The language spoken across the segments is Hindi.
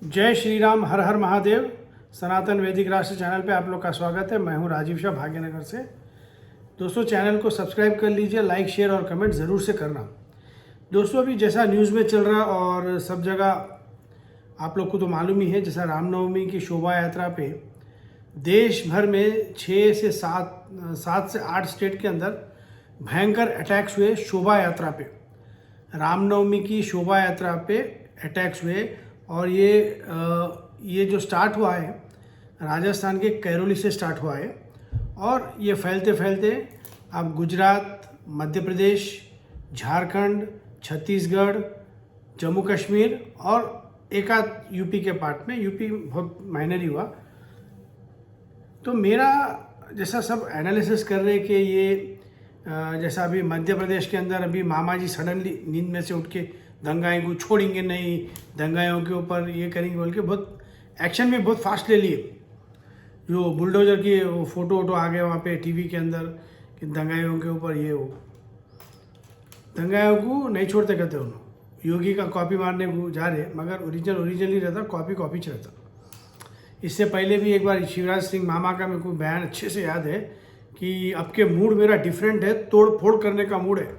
जय श्री राम, हर हर महादेव। सनातन वैदिक राष्ट्र चैनल पे आप लोग का स्वागत है। मैं हूं राजीव शाह, भाग्यनगर से। दोस्तों, चैनल को सब्सक्राइब कर लीजिए, लाइक शेयर और कमेंट ज़रूर से करना। दोस्तों, अभी जैसा न्यूज़ में चल रहा और सब जगह आप लोग को तो मालूम ही है, जैसा रामनवमी की शोभा यात्रा पे देश भर में 6 से 7 से 8 स्टेट के अंदर भयंकर अटैक्स हुए। शोभा यात्रा पे, रामनवमी की शोभा यात्रा पे अटैक्स हुए। और ये जो स्टार्ट हुआ है राजस्थान के करौली से स्टार्ट हुआ है और ये फैलते फैलते अब गुजरात, मध्य प्रदेश, झारखंड, छत्तीसगढ़, जम्मू कश्मीर और एक आध यूपी के पार्ट में। यूपी बहुत माइनर ही हुआ। तो मेरा जैसा सब एनालिसिस कर रहे कि ये जैसा अभी मध्य प्रदेश के अंदर अभी मामा जी सडनली नींद में से उठ के दंगाई को छोड़ेंगे नहीं, दंगाइयों के ऊपर ये करेंगे बोल के बहुत एक्शन भी बहुत फास्ट ले लिए। जो बुलडोजर की फोटो वोटो आ गए वहाँ पे टीवी के अंदर कि दंगाइयों के ऊपर ये हो, दंगाइयों को नहीं छोड़ते कहते उन्होंने। योगी का कॉपी मारने को जा रहे, मगर ओरिजिनल ही रहता, कॉपी रहता। इससे पहले भी एक बार शिवराज सिंह मामा का मेरे को बयान अच्छे से याद है कि अब के मूड मेरा डिफरेंट है, तोड़ फोड़ करने का मूड है।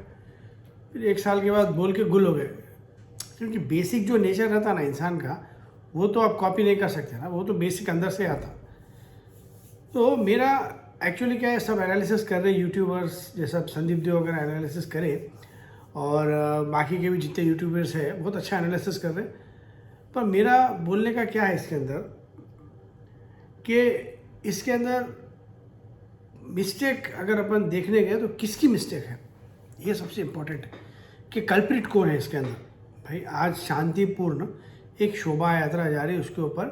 फिर 1 साल के बाद बोल के गुल हो गए, क्योंकि बेसिक जो नेचर रहता ना इंसान का, वो तो आप कॉपी नहीं कर सकते ना, वो तो बेसिक अंदर से आता। तो मेरा एक्चुअली क्या है, सब एनालिसिस कर रहे यूट्यूबर्स, जैसा संदीप देव वगैरह एनालिसिस करे और बाकी के भी जितने यूट्यूबर्स हैं बहुत अच्छा एनालिसिस कर रहे। पर मेरा बोलने का क्या है इसके अंदर कि इसके अंदर मिस्टेक अगर अपन देखने गए तो किसकी मिस्टेक है, ये सबसे इम्पोर्टेंट है कि कल्प्रिट कौन है इसके अंदर। भाई, आज शांतिपूर्ण एक शोभा यात्रा जा रही है, उसके ऊपर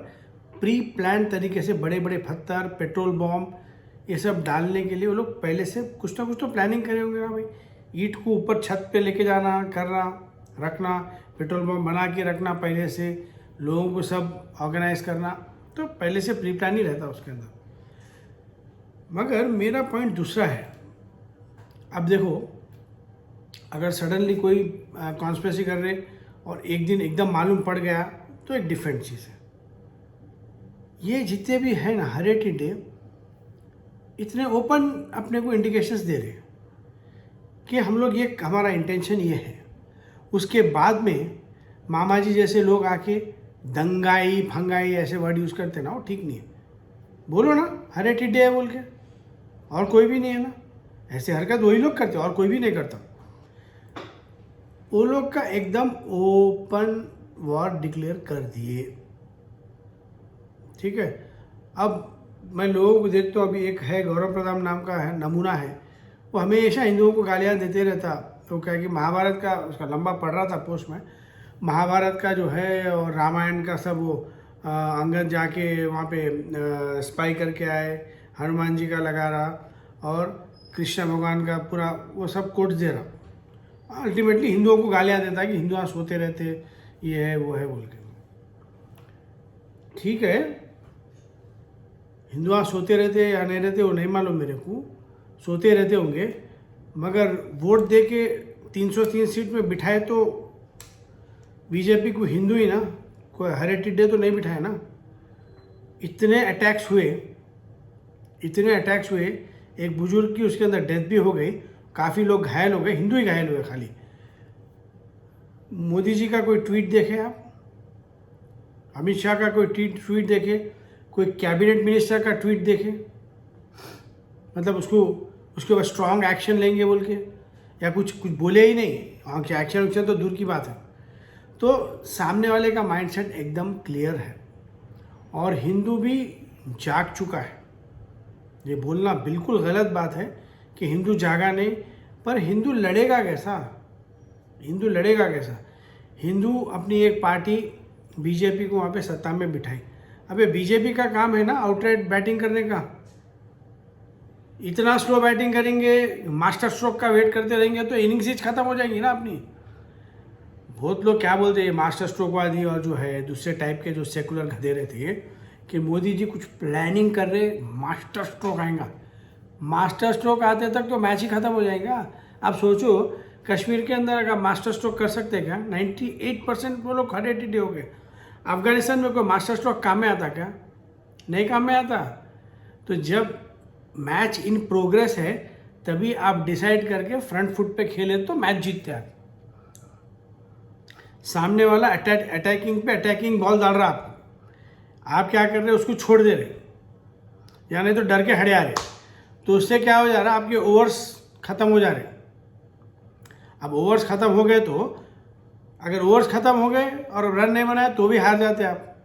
प्री प्लान तरीके से बड़े बड़े पत्थर, पेट्रोल बॉम्ब ये सब डालने के लिए वो लोग पहले से कुछ ना कुछ तो प्लानिंग करे होंगे ना भाई। ईंट को ऊपर छत पे लेके जाना, करना, रखना, पेट्रोल बम बना के रखना, पहले से लोगों को सब ऑर्गेनाइज करना, तो पहले से प्री प्लान ही रहता उसके अंदर। मगर मेरा पॉइंट दूसरा है। अब देखो, अगर सडनली कोई कॉन्स्पिरेसी कर रहे और एक दिन एकदम मालूम पड़ गया तो एक डिफरेंट चीज़ है। ये जितने भी हैं ना हेरिटेज डे, इतने ओपन अपने को इंडिकेशंस दे रहे कि हम लोग ये, हमारा इंटेंशन ये है। उसके बाद में मामा जी जैसे लोग आके दंगाई फंगाई ऐसे वर्ड यूज़ करते ना, वो ठीक नहीं है। बोलो ना हेरिटेज डे है बोल के, और कोई भी नहीं है ना। ऐसे हरकत वही लोग करते और कोई भी नहीं करता। वो लोग का एकदम ओपन वॉर डिक्लेयर कर दिए, ठीक है। अब मैं लोगों को देखता हूँ, अभी एक है गौरव प्रताप नाम का है, नमूना है, वो हमेशा हिंदुओं को गालियाँ देते रहता। तो क्या कि महाभारत का उसका लंबा पढ़ रहा था पोस्ट में, महाभारत का जो है और रामायण का सब वो अंगद जाके वहाँ पे स्पाई करके आए, हनुमान जी का लगा रहा और कृष्ण भगवान का पूरा वो सब कोट दे रहा। अल्टीमेटली हिंदुओं को गालियाँ देता है कि हिंदुआ सोते रहते, ये है वो है बोल के। ठीक है, हिंदुआ सोते रहते या नहीं रहते वो नहीं मालूम मेरे को, सोते रहते होंगे, मगर वोट दे के 303 सीट में बिठाए तो बीजेपी को हिंदू ही ना, कोई हेरिटेज डे तो नहीं बिठाए ना। इतने अटैक्स हुए, एक बुजुर्ग की उसके अंदर डेथ भी हो गई, काफ़ी लोग घायल हो गए, हिंदू ही घायल हुए खाली। मोदी जी का कोई ट्वीट देखे आप, अमित शाह का कोई ट्वीट देखे, कोई कैबिनेट मिनिस्टर का ट्वीट देखे, मतलब उसके ऊपर स्ट्रांग एक्शन लेंगे बोल के, या कुछ बोले ही नहीं। हाँ, क्या एक्शन तो दूर की बात है। तो सामने वाले का माइंडसेट एकदम क्लियर है और हिंदू भी जाग चुका है। ये बोलना बिल्कुल गलत बात है कि हिंदू जागा नहीं, पर हिंदू लड़ेगा कैसा? हिंदू अपनी एक पार्टी बीजेपी को वहाँ पे सत्ता में बिठाई। अबे बीजेपी का काम है ना आउटराइट बैटिंग करने का। इतना स्लो बैटिंग करेंगे, मास्टर स्ट्रोक का वेट करते रहेंगे तो इनिंग्स ही खत्म हो जाएगी ना अपनी। बहुत लोग क्या बोलते हैं, मास्टर स्ट्रोकवादी और जो है दूसरे टाइप के जो सेकुलर गधे रहते हैं कि मोदी जी कुछ प्लानिंग कर रहे, मास्टर स्ट्रोक आएगा। मास्टर स्ट्रोक आते तक तो मैच ही खत्म हो जाएगा। आप सोचो, कश्मीर के अंदर अगर मास्टर स्ट्रोक कर सकते क्या? 98% वो लोग हेरिटेज डे हो गए। अफगानिस्तान में कोई मास्टर स्ट्रोक काम में आता क्या? नहीं काम में आता। तो जब मैच इन प्रोग्रेस है तभी आप डिसाइड करके फ्रंट फुट पे खेले तो मैच जीतते हैं। सामने वाला अटैकिंग पे अटैकिंग बॉल डाल रहा आप क्या कर रहे हो, उसको छोड़ दे रहे, या नहीं तो डर के हटे आ रहे, तो उससे क्या हो जा रहा है, आपके ओवर्स ख़त्म हो जा रहे। अब ओवर्स ख़त्म हो गए तो अगर ओवर्स ख़त्म हो गए और रन नहीं बनाए तो भी हार जाते आप।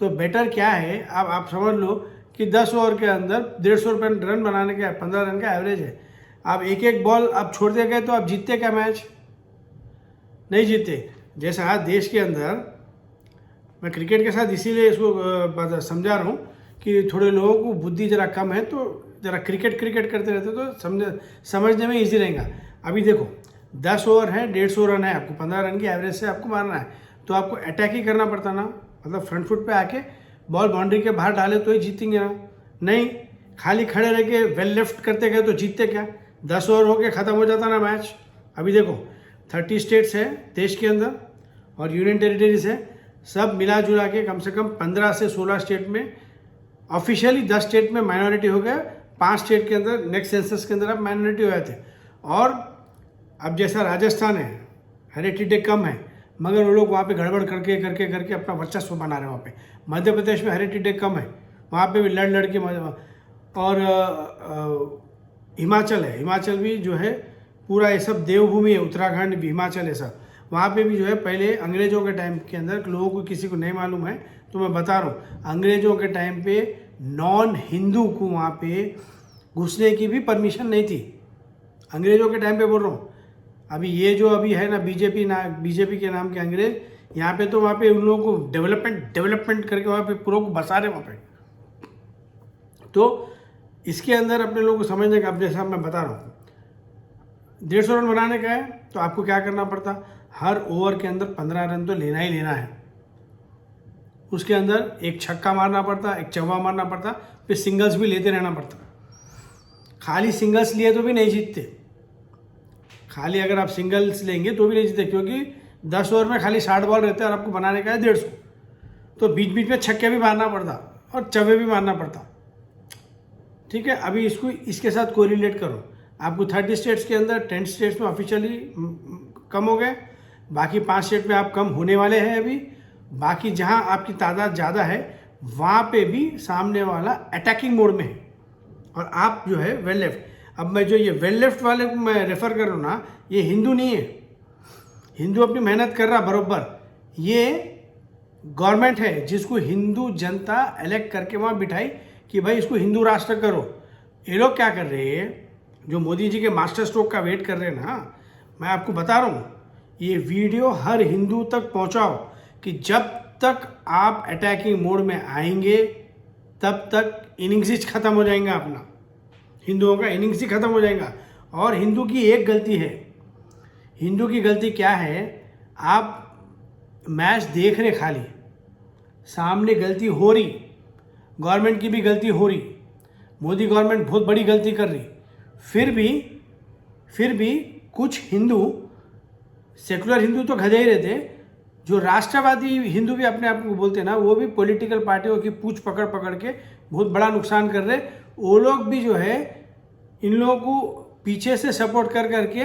तो बेटर क्या है, अब आप समझ लो कि 10 ओवर के अंदर 150 रन बनाने का 15 रन का एवरेज है। आप एक एक बॉल आप छोड़ते गए तो आप जीतते क्या मैच? नहीं जीतते। जैसा आज देश के अंदर, मैं क्रिकेट के साथ इसीलिए इसको समझा रहा हूँ कि थोड़े लोगों को बुद्धि ज़रा कम है तो ज़रा क्रिकेट करते रहते तो समझने में ईजी रहेगा। अभी देखो 10 ओवर है, 150 रन है, आपको 15 रन की एवरेज से आपको मारना है, तो आपको अटैक ही करना पड़ता ना, मतलब फ्रंट फुट पे आके बॉल बाउंड्री के बाहर डाले तो ही जीतेंगे ना। नहीं, खाली खड़े रह के वेल लेफ्ट करते गए तो जीतते क्या? 10 ओवर होके ख़त्म हो जाता ना मैच। अभी देखो 30 स्टेट्स है देश के अंदर और यूनियन टेरिटरीज है, सब मिला जुला के कम से कम 15 से 16 स्टेट में ऑफिशियली, 10 स्टेट में माइनॉरिटी हो गया, 5 स्टेट के अंदर नेक्स्ट सेंसस के अंदर अब माइनॉरिटी हो गए थे। और अब जैसा राजस्थान है, हेरिटेज कम है मगर वो लोग वहाँ पे गड़बड़ करके अपना वर्चस्व बना रहे हैं वहाँ पे। मध्य प्रदेश में हेरिटेज कम है, वहाँ पे भी लड़ के और हिमाचल है, हिमाचल भी जो है पूरा ये सब देवभूमि है, उत्तराखंड भी, हिमाचल है सब, वहाँ पे भी जो है पहले अंग्रेज़ों के टाइम के अंदर, लोगों को किसी को नहीं मालूम है तो मैं बता रहा हूँ, अंग्रेज़ों के टाइम पे नॉन हिंदू को वहाँ पे घुसने की भी परमिशन नहीं थी। अंग्रेज़ों के टाइम पे बोल रहा हूँ। अभी ये जो अभी है ना बीजेपी के नाम के अंग्रेज, यहाँ पे तो वहाँ पे उन लोगों को डेवलपमेंट करके वहाँ पे पूरा को बसा रहे वहाँ पे। तो इसके अंदर अपने लोगों को समझने का, अब जैसा मैं बता रहा हूँ 150 रन बनाने का है तो आपको क्या करना पड़ता, हर ओवर के अंदर 15 रन तो लेना ही लेना है। उसके अंदर एक छक्का मारना पड़ता, एक चौका मारना पड़ता, फिर सिंगल्स भी लेते रहना पड़ता। खाली सिंगल्स लिए तो भी नहीं जीतते, खाली अगर आप सिंगल्स लेंगे तो भी नहीं जीतते, क्योंकि 10 ओवर में खाली 60 बॉल रहते हैं और आपको बनाने का है 150, तो बीच बीच में छक्के भी मारना पड़ता और चौके भी मारना पड़ता। ठीक है, अभी इसको इसके साथ कोरिलेट करो। आपको 30 स्टेट्स के अंदर 10 स्टेट्स में ऑफिशियली कम हो गए, बाकी 5 स्टेट में आप कम होने वाले हैं अभी। बाकी जहां आपकी तादाद ज़्यादा है वहाँ पे भी सामने वाला अटैकिंग मोड में है और आप जो है वेल लेफ्ट। अब मैं जो ये वेल लेफ्ट वाले को मैं रेफ़र कर रहा हूँ ना, ये हिंदू नहीं है, हिंदू अपनी मेहनत कर रहा बराबर, ये गवर्नमेंट है जिसको हिंदू जनता इलेक्ट करके वहाँ बिठाई कि भाई इसको हिंदू राष्ट्र करो। ये लोग क्या कर रहे हैं, जो मोदी जी के मास्टर स्ट्रोक का वेट कर रहे हैं ना, मैं आपको बता रहा हूँ, ये वीडियो हर हिंदू तक पहुँचाओ कि जब तक आप अटैकिंग मोड में आएंगे तब तक इनिंग्स ही ख़त्म हो जाएगा, अपना हिंदुओं का इनिंग्स ही ख़त्म हो जाएगा। और हिंदू की एक गलती है, हिंदू की गलती क्या है, आप मैच देख रहे खाली, सामने गलती हो रही, गवर्नमेंट की भी गलती हो रही, मोदी गवर्नमेंट बहुत बड़ी गलती कर रही, फिर भी कुछ हिंदू, सेकुलर हिंदू तो गधे ही रहते, जो राष्ट्रवादी हिंदू भी अपने आप को बोलते हैं ना, वो भी पॉलिटिकल पार्टियों की पूछ पकड़ के बहुत बड़ा नुकसान कर रहे। वो लोग भी जो है इन लोगों को पीछे से सपोर्ट करके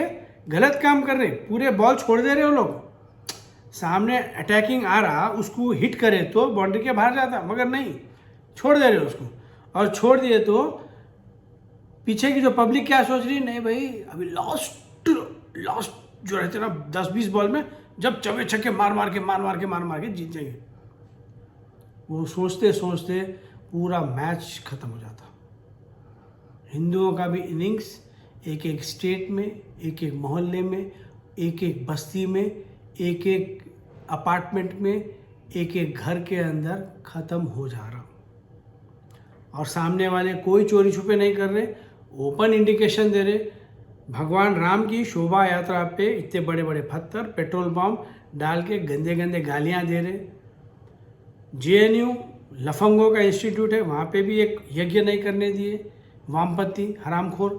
गलत काम कर रहे, पूरे बॉल छोड़ दे रहे हो लोग। सामने अटैकिंग आ रहा, उसको हिट करे तो बाउंड्री के बाहर जाता, मगर नहीं, छोड़ दे रहे हो उसको। और छोड़ दिए तो पीछे की जो पब्लिक क्या सोच रही है, नहीं भाई अभी लास्ट जो रहते ना 10-20 बॉल में जब चौके छक्के मार के जीत जाएंगे, वो सोचते पूरा मैच खत्म हो जाता। हिंदुओं का भी इनिंग्स एक एक स्टेट में, एक एक मोहल्ले में, एक एक बस्ती में, एक एक अपार्टमेंट में, एक एक घर के अंदर ख़त्म हो जा रहा। और सामने वाले कोई चोरी छुपे नहीं कर रहे, ओपन इंडिकेशन दे रहे। भगवान राम की शोभा यात्रा पे इतने बड़े बड़े पत्थर, पेट्रोल बम डाल के गंदे गालियाँ दे रहे। JNU लफंगों का इंस्टीट्यूट है, वहाँ पे भी एक यज्ञ नहीं करने दिए, वामपंथी हरामखोर।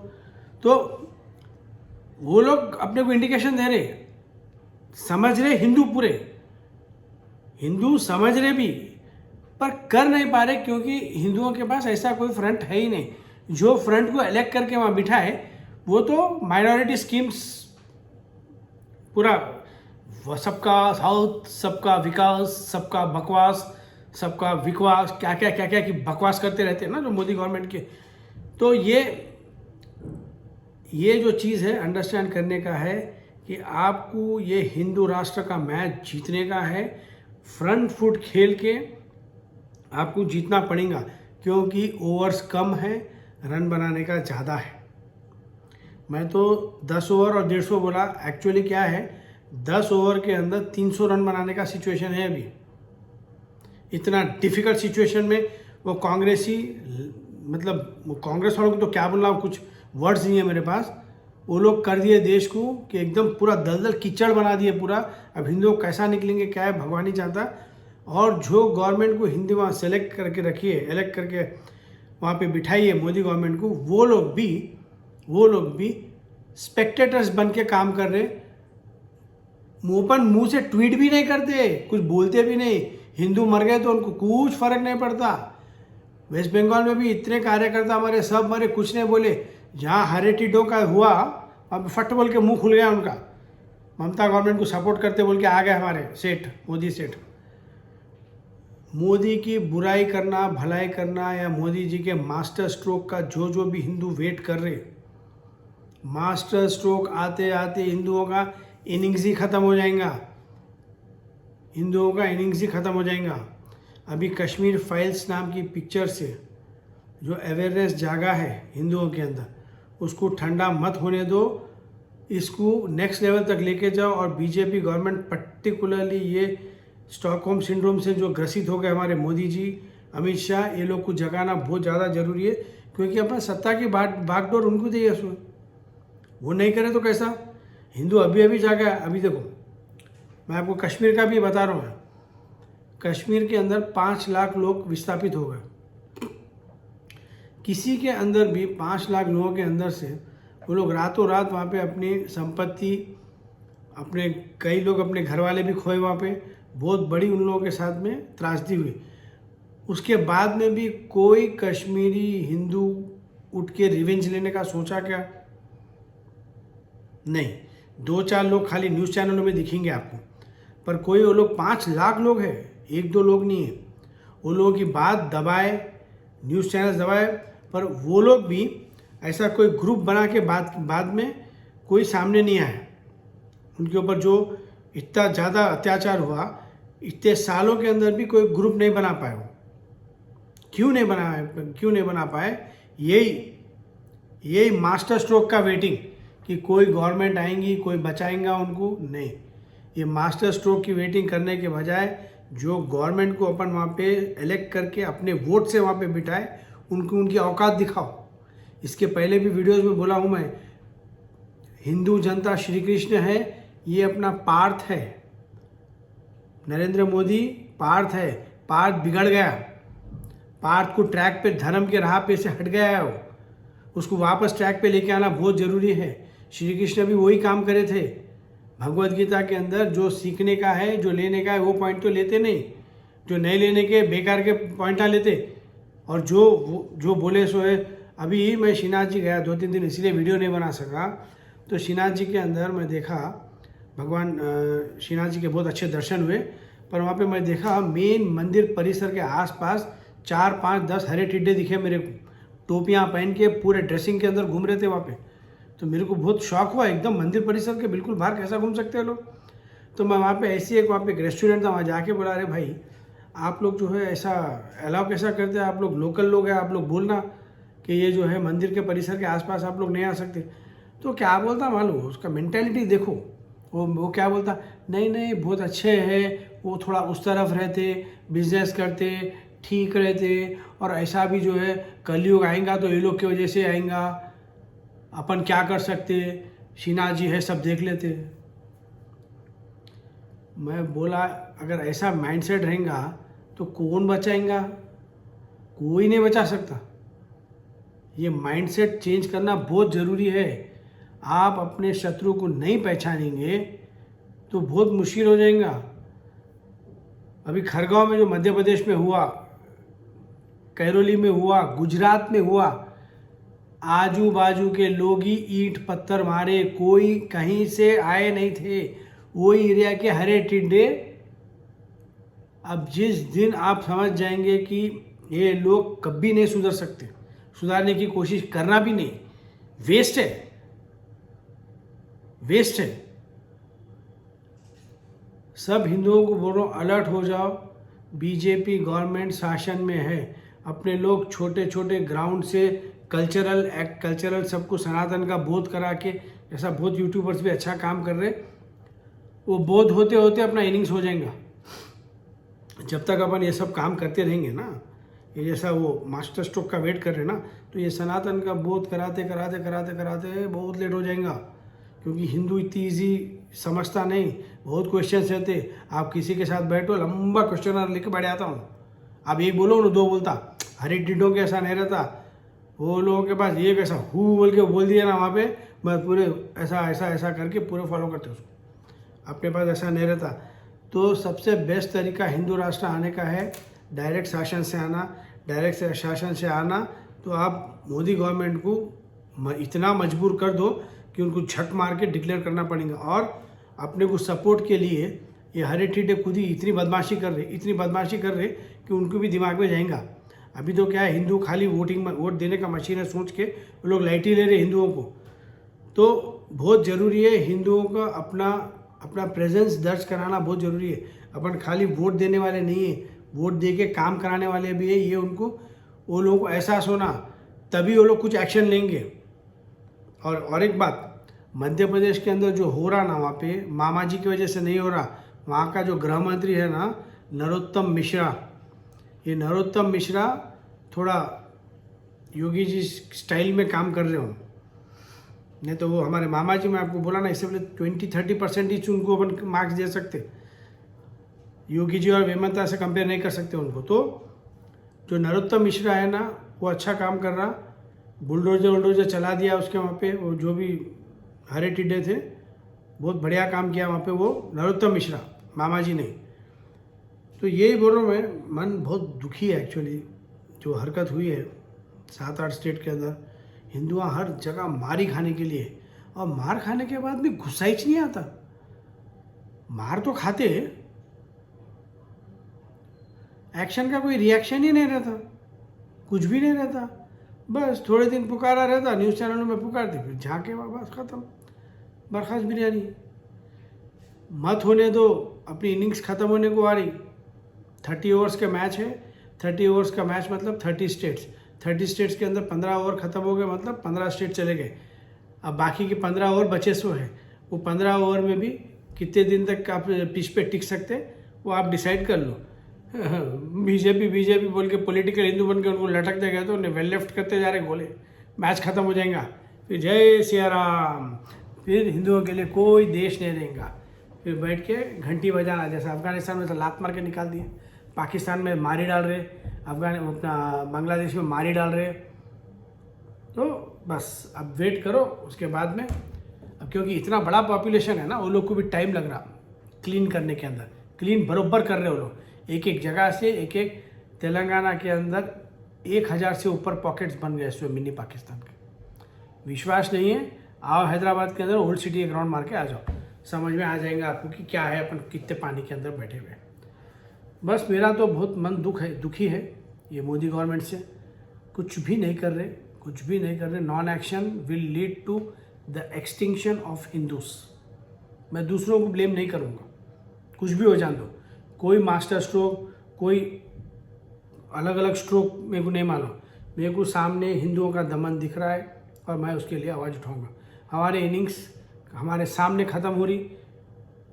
तो वो लोग अपने को इंडिकेशन दे रहे, समझ रहे हिंदू पूरे, हिंदू समझ रहे भी पर कर नहीं पा रहे, क्योंकि हिंदुओं के पास ऐसा कोई फ्रंट है ही नहीं। जो फ्रंट को इलेक्ट करके वहाँ बिठाए वो तो माइनॉरिटी स्कीम्स पूरा सबका साउथ, सबका विकास, सबका बकवास, सबका विकवास, क्या क्या क्या क्या की बकवास करते रहते हैं ना जो मोदी गवर्नमेंट के। तो ये जो चीज़ है अंडरस्टैंड करने का है कि आपको ये हिंदू राष्ट्र का मैच जीतने का है। फ्रंट फुट खेल के आपको जीतना पड़ेगा, क्योंकि ओवर्स कम है, रन बनाने का ज़्यादा है। मैं तो 10 ओवर और 150 बोला, एक्चुअली क्या है 10 ओवर के अंदर 300 रन बनाने का सिचुएशन है अभी। इतना डिफिकल्ट सिचुएशन में वो कांग्रेसी, मतलब कांग्रेस वालों को तो क्या बोलना, कुछ वर्ड्स नहीं है मेरे पास। वो लोग कर दिए देश को कि एकदम पूरा दलदल कीचड़ बना दिए पूरा। अब हिंदू कैसा निकलेंगे क्या है भगवान ही जानता। और जो गवर्नमेंट को हिंदी वहाँ सेलेक्ट करके रखिए, इलेक्ट करके वहाँ पे बिठाइए मोदी गवर्नमेंट को, वो लोग भी स्पेक्टेटर्स बन के काम कर रहे। ओपन मुंह से ट्वीट भी नहीं करते, कुछ बोलते भी नहीं। हिंदू मर गए तो उनको कुछ फर्क नहीं पड़ता। वेस्ट बंगाल में भी इतने कार्यकर्ता हमारे सब मरे, कुछ नहीं बोले। जहाँ हरे टिड्डों का हुआ अब फट बोल के मुंह खुल गया उनका, ममता गवर्नमेंट को सपोर्ट करते बोल के आ गए हमारे सेठ, मोदी सेठ। मोदी की बुराई करना, भलाई करना, या मोदी जी के मास्टर स्ट्रोक का जो भी हिंदू वेट कर रहे, मास्टर स्ट्रोक आते आते हिंदुओं का इनिंग्स ही ख़त्म हो जाएगा। हिंदुओं का इनिंग्स ही ख़त्म हो जाएगा। अभी कश्मीर फाइल्स नाम की पिक्चर से जो अवेयरनेस जागा है हिंदुओं के अंदर, उसको ठंडा मत होने दो। इसको नेक्स्ट लेवल तक लेके जाओ। और बीजेपी गवर्नमेंट पर्टिकुलरली ये स्टॉकहोम सिंड्रोम से जो ग्रसित हो गए हमारे मोदी जी, अमित शाह, ये लोग को जगाना बहुत ज़्यादा ज़रूरी है। क्योंकि अपना सत्ता की भागदौड़ उनको दी है उसमें, वो नहीं करे तो कैसा। हिंदू अभी जागा है। अभी देखो मैं आपको कश्मीर का भी बता रहा हूँ। कश्मीर के अंदर 5 लाख लोग विस्थापित हो गए। किसी के अंदर भी 5 लाख लोगों के अंदर से वो लोग रातों रात वहाँ पे अपनी संपत्ति, अपने कई लोग अपने घर वाले भी खोए वहाँ पे। बहुत बड़ी उन लोगों के साथ में त्रासदी हुई। उसके बाद में भी कोई कश्मीरी हिंदू उठ के रिवेंज लेने का सोचा क्या? नहीं। 2-4 लोग खाली न्यूज़ चैनलों में दिखेंगे आपको, पर कोई वो लोग 5 लाख लोग हैं, 1-2 लोग नहीं है। वो लोगों की बात दबाए, न्यूज़ चैनल दबाए, पर वो लोग भी ऐसा कोई ग्रुप बना के बाद में कोई सामने नहीं आया। उनके ऊपर जो इतना ज़्यादा अत्याचार हुआ, इतने सालों के अंदर भी कोई ग्रुप नहीं बना पाए। वो क्यों नहीं बना पाए? यही मास्टर स्ट्रोक का वेटिंग कि कोई गवर्नमेंट आएंगी, कोई बचाएंगा उनको। नहीं, ये मास्टर स्ट्रोक की वेटिंग करने के बजाय जो गवर्नमेंट को अपन वहाँ पे इलेक्ट करके अपने वोट से वहाँ पे बिठाए, उनको उनकी औकात दिखाओ। इसके पहले भी वीडियोस में बोला हूँ मैं, हिंदू जनता श्री कृष्ण है, ये अपना पार्थ है। नरेंद्र मोदी पार्थ है। पार्थ बिगड़ गया, पार्थ को ट्रैक पे, धर्म के राह पे से हट गया है वो। उसको वापस ट्रैक पे लेके आना बहुत ज़रूरी है। श्री कृष्ण भी वही काम करे थे। भगवत गीता के अंदर जो सीखने का है, जो लेने का है, वो पॉइंट तो लेते नहीं। जो नहीं लेने के बेकार के पॉइंट ना लेते। और जो बोले सो है। अभी ही मैं श्रीनाथ जी गया 2-3 दिन, इसलिए वीडियो नहीं बना सका। तो श्रीनाथ जी के अंदर मैं देखा, भगवान श्रीनाथ जी के बहुत अच्छे दर्शन हुए। पर वहाँ पे मैं देखा मेन मंदिर परिसर के आसपास 4, 5, 10 हरे टिड्डे दिखे मेरे को, टोपियाँ पहन के पूरे ड्रेसिंग के अंदर घूम रहे थे वहाँ पे। तो मेरे को बहुत शौक हुआ, एकदम मंदिर परिसर के बिल्कुल बाहर कैसा घूम सकते हैं लोग। तो मैं वहाँ पे वहाँ पे एक रेस्टोरेंट था, वहाँ जाके बोला, अरे भाई आप लोग जो है ऐसा अलाउ कैसा करते हैं? आप लोग लोकल लोग हैं, आप लोग बोलना कि ये जो है मंदिर के परिसर के आसपास आप लोग नहीं आ सकते। तो क्या बोलता मालूम, उसका मेंटेलिटी देखो। वो क्या बोलता, नहीं बहुत अच्छे हैं, वो थोड़ा उस तरफ रहते, बिजनेस करते, ठीक रहते, और ऐसा भी जो है कलयुग आएगा तो ये लोग की वजह से आएगा, अपन क्या कर सकते, श्रीनाथ जी है सब देख लेते। मैं बोला अगर ऐसा माइंडसेट रहेगा तो कौन बचाएगा? कोई नहीं बचा सकता। ये माइंडसेट चेंज करना बहुत ज़रूरी है। आप अपने शत्रु को नहीं पहचानेंगे तो बहुत मुश्किल हो जाएगा। अभी खरगांव में जो मध्य प्रदेश में हुआ, कैरोली में हुआ, गुजरात में हुआ, आजू बाजू के लोग ही ईंट पत्थर मारे, कोई कहीं से आए नहीं थे, वही एरिया के हरे टिड्डे। अब जिस दिन आप समझ जाएंगे कि ये लोग कभी नहीं सुधर सकते, सुधारने की कोशिश करना भी नहीं, वेस्ट है, वेस्ट है। सब हिंदुओं को बोलो अलर्ट हो जाओ, बीजेपी गवर्नमेंट शासन में है, अपने लोग छोटे छोटे ग्राउंड से कल्चरल सबको सनातन का बोध करा के, ऐसा बहुत यूट्यूबर्स भी अच्छा काम कर रहे, वो बोध होते होते अपना इनिंग्स हो जाएगा। जब तक अपन ये सब काम करते रहेंगे ना, ये जैसा वो मास्टर स्ट्रोक का वेट कर रहे ना, तो ये सनातन का बोध कराते कराते कराते कराते बहुत लेट हो जाएगा, क्योंकि हिंदू इतनी ईजी समझता नहीं, बहुत क्वेश्चन रहते। आप किसी के साथ बैठो, लंबा क्वेश्चन लेके बैठ जाता हूँ, आप एक बोलो ना दो बोलता, हरी टिड्डों के ऐसा नहीं रहता, वो लोगों के पास ये कैसा हु बोल के बोल दिया ना वहाँ पे, बस पूरे ऐसा ऐसा ऐसा करके पूरे फॉलो करते उसको, अपने पास ऐसा नहीं रहता। तो सबसे बेस्ट तरीका हिंदू राष्ट्र आने का है डायरेक्ट शासन से आना। डायरेक्ट शासन से आना तो आप मोदी गवर्नमेंट को इतना मजबूर कर दो कि उनको झक मार के डिक्लेयर करना पड़ेगा। और अपने को सपोर्ट के लिए ये हरे टिड्डे खुद ही इतनी बदमाशी कर रहे कि उनको भी दिमाग में जाएगा। अभी तो क्या है, हिंदू खाली वोट देने का मशीन है सोच के वो लोग लाइट ही ले रहे हिंदुओं को। तो बहुत ज़रूरी है हिंदुओं का अपना प्रेजेंस दर्ज कराना, बहुत ज़रूरी है। अपन खाली वोट देने वाले नहीं है, वोट दे के काम कराने वाले भी है। ये उनको वो लोगों को एहसास होना, तभी वो लोग कुछ एक्शन लेंगे। और एक बात, मध्य प्रदेश के अंदर जो हो रहा ना, वहाँ पे मामा जी की वजह से नहीं हो रहा। वहाँ का जो गृह मंत्री है ना, नरोत्तम मिश्रा, ये नरोत्तम मिश्रा थोड़ा योगी जी स्टाइल में काम कर रहे हो, नहीं तो वो हमारे मामा जी, मैं आपको बोला ना, इससे पहले 20-30% ही उनको अपन मार्क्स दे सकते। योगी जी और हेमंता से कंपेयर नहीं कर सकते उनको। तो जो नरोत्तम मिश्रा है ना, वो अच्छा काम कर रहा, बुलडोजर चला दिया उसके वहाँ पे, वो जो भी हरे टिड्डे थे, बहुत बढ़िया काम किया वहाँ पे वो नरोत्तम मिश्रा, मामा जी नहीं। तो यही बोल रहा हूँ मैं, मन बहुत दुखी है एक्चुअली, जो हरकत हुई है 7-8 स्टेट के अंदर। हिंदुआ हर जगह मारी खाने के लिए, और मार खाने के बाद भी गुस्सा ही नहीं आता। मार तो खाते, एक्शन का कोई रिएक्शन ही नहीं रहता, कुछ भी नहीं रहता, बस थोड़े दिन पुकारा रहता, न्यूज़ चैनलों में पुकारते, फिर झाँके बस ख़त्म, बर्खास्त बिरयानी। मत होने दो, अपनी इनिंग्स ख़त्म होने को आ रही। 30 ओवर्स के मैच है, 30 ओवर्स का मैच मतलब 30 स्टेट्स के अंदर 15 ओवर ख़त्म हो गए, मतलब 15 स्टेट चले गए। अब बाकी के 15 ओवर बचे सो है, वो 15 ओवर में भी कितने दिन तक आप पिच पे टिक सकते, वो आप डिसाइड कर लो। बीजेपी बोल के पॉलिटिकल हिंदू बन के उनको लटकते गए तो उन्हें वेल लेफ्ट करते जा रहे गोले, मैच ख़त्म हो जाएगा, फिर जय सिया राम, फिर हिंदुओं के लिए कोई देश नहीं रहेगा। फिर बैठ के घंटी बजाना, जैसे अफगानिस्तान में तो लात मार के निकाल दिए, पाकिस्तान में मारी डाल रहे, बांग्लादेश में मारी डाल रहे। तो बस अब वेट करो उसके बाद में, अब क्योंकि इतना बड़ा पॉपुलेशन है ना, वो लोग को भी टाइम लग रहा क्लीन करने के अंदर, क्लीन बरोबर कर रहे हो लोग, एक जगह से। एक तेलंगाना के अंदर 1000 से ऊपर पॉकेट्स बन गए इसमें मिनी पाकिस्तान के। विश्वास नहीं है, आओ हैदराबाद के अंदर ओल्ड सिटी के ग्राउंड मार के आ जाओ, समझ में आ जाएगा आपको कि क्या है, अपन कितने पानी के अंदर बैठे हुए। बस मेरा तो बहुत मन दुखी है ये मोदी गवर्नमेंट से, कुछ भी नहीं कर रहे। Non action will lead to the extinction of Hindus. मैं दूसरों को ब्लेम नहीं करूँगा, कुछ भी हो जान दो, कोई मास्टर स्ट्रोक, कोई अलग अलग स्ट्रोक मेरे को नहीं मानो, मेरे को सामने हिंदुओं का दमन दिख रहा है और मैं उसके लिए आवाज़ उठाऊंगा। हमारे इनिंग्स हमारे सामने ख़त्म हो रही,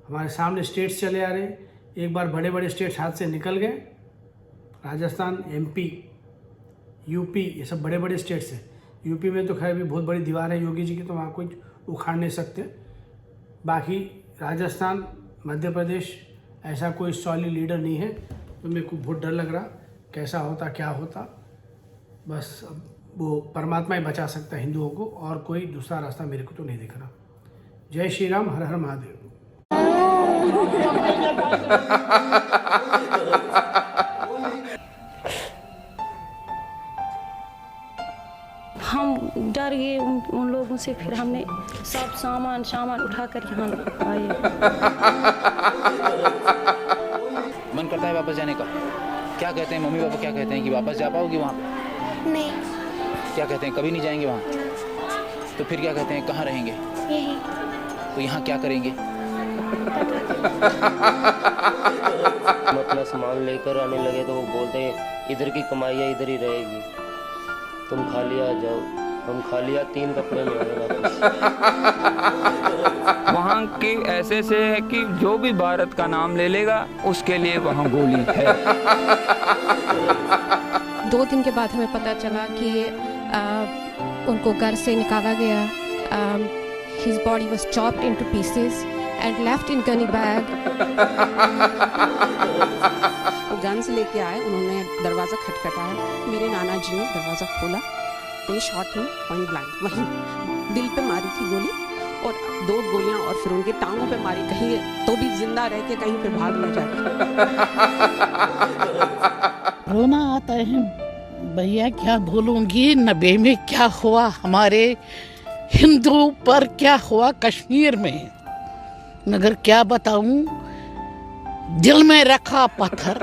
हमारे सामने स्टेट्स चले आ रहे, एक बार बड़े बड़े स्टेट्स हाथ से निकल गए, राजस्थान, MP, UP, ये सब बड़े बड़े स्टेट्स हैं। यूपी में तो खैर भी बहुत बड़ी दीवार है योगी जी की, तो वहाँ कोई उखाड़ नहीं सकते। बाकी राजस्थान, मध्य प्रदेश, ऐसा कोई सॉलिड लीडर नहीं है, तो मेरे को बहुत डर लग रहा कैसा होता क्या होता। बस अब वो परमात्मा ही बचा सकता है हिंदुओं को, और कोई दूसरा रास्ता मेरे को तो नहीं दिख रहा। जय श्री राम, हर हर महादेव। से फिर हमने सब सामान उठा कर यहाँ आए। मन करता है वापस जाने का? क्या कहते हैं मम्मी पापा, क्या कहते हैं कि वापस जा पाओगी वहाँ पे? नहीं, क्या कहते हैं कभी नहीं जाएंगे वहाँ? तो फिर क्या कहते हैं कहाँ रहेंगे? यही। तो यहाँ क्या करेंगे? हम अपना सामान लेकर आने लगे तो वो बोलते हैं इधर की कमाई है इधर ही रहेगी, तुम खाली आ जाओ। हम खाली 3 कपड़े में आए वापस। वहाँ की ऐसे से है कि जो भी भारत का नाम ले लेगा उसके लिए वहाँ गोली है। 2 दिन के बाद हमें पता चला कि उनको घर से निकाला गया। His body was chopped into pieces and left in gunny bag. वो गन्स लेके आए, उन्होंने दरवाज़ा खटखटाया, मेरे नाना जी ने दरवाज़ा खोला, they shot him point blank, वहीं दिल पे मारी थी गोली और 2 गोलियां और फिर उनके टांगों पे मारी, कहीं तो भी जिंदा रह के कहीं पे भाग न जाए। रोना आता है भैया, क्या बोलूँगी। नबे में क्या हुआ हमारे हिंदू पर, क्या हुआ कश्मीर में, मगर क्या बताऊं, दिल में रखा पत्थर।